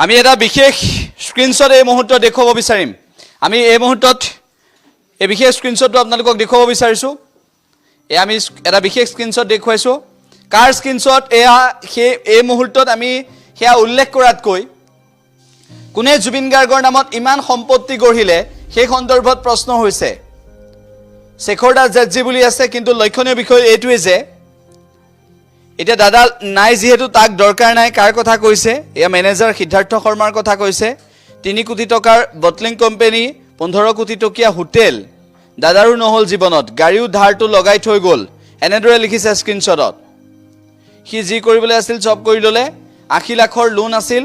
আমি এটা বিশেষ স্ক্ৰিনশ্বট এই মুহূৰ্তত দেখুৱাব বিচাৰিম আমি এই মুহূৰ্তত এই বিশেষ স্ক্ৰিনশ্বটটো আপোনালোকক দেখুৱাব বিচাৰিছোঁ আমি এটা বিশেষ স্ক্ৰিনশ্বট দেখুৱাইছোঁ কাৰ স্ক্ৰিনশ্বট এই মুহূৰ্তত আমি সেয়া উল্লেখ কৰাতকৈ কোনে জুবিন গাৰ্গৰ নামত ইমান সম্পত্তি গঢ়িলে সেই সন্দৰ্ভত প্ৰশ্ন হৈছে শেখৰ দাস জেটজি বুলি আছে কিন্তু লক্ষণীয় বিষয় এইটোৱে যে এটা দাদা নাই যেহেতু তাক দৰকাৰ নাই কাৰ কথা কৈছে এয়া মেনেজাৰ সিদ্ধাৰ্থ শৰ্মাৰ কথা কৈছে 3 কোটি টকাৰ বটলিং কোম্পানী 15 কোটি টকীয়া হোটেল দাদাৰো নহল জীৱনত গাড়ীও ধাৰটো লগাই থৈ গল এনেদৰে লিখিছে স্ক্ৰিনশ্বটত সি যি কৰিবলৈ আছিল চব কৰি ললে 80 লাখৰ লোন আছিল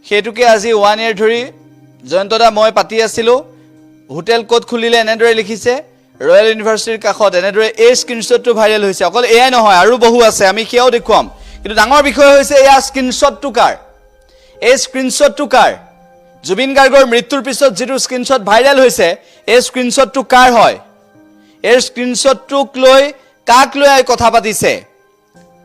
হেতুকে আজি 1 ইয়াৰ ধৰি জয়ন্তদা মই পাতি আছিলো হোটেল কোড খুলিলে এনেদৰে লিখিছে ৰয়েল ইউনিভাৰ্চিটিৰ কাষত এনেদৰে এই স্ক্ৰিনশ্বটটো ভাইৰেল হৈছে অকল এয়াই নহয় আৰু বহু আছে আমি কিয়ও দেখুৱাম কিন্তু ডাঙৰ বিষয় হৈছে এয়া স্ক্ৰিনশ্বটটো কাৰ এই স্ক্ৰিনশ্বটটো কাৰ জুবিন গাৰ্গৰ মৃত্যুৰ পিছত যেটো স্ক্ৰিনশ্বট ভাইৰেল হৈছে এই স্ক্ৰিনশ্বটটো কাৰ হয় এই স্ক্ৰিনশ্বটটোক লৈ কাক লৈ কথা পাতিছে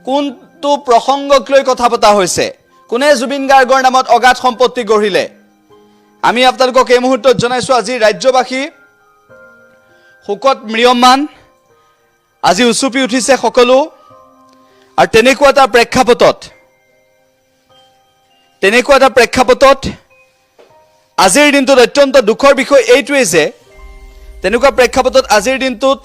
কোনটো প্ৰসংগক লৈ কথা পতা হৈছে কোনে জুবিন গাৰ্গৰ নামত অগাধ সম্পত্তি গঢ়িলে আমি আপোনালোকক এই মুহূৰ্তত জনাইছো আজি ৰাজ্যবাসী হুকত মৃয়মান আজি উচুপি উঠিছে সকলো আৰু তেনেকুৱা এটা প্ৰেক্ষাপটত আজিৰ দিনটোত অত্যন্ত দুখৰ বিষয় এইটোৱে যে তেনেকুৱা প্ৰেক্ষাপটত আজিৰ দিনটোত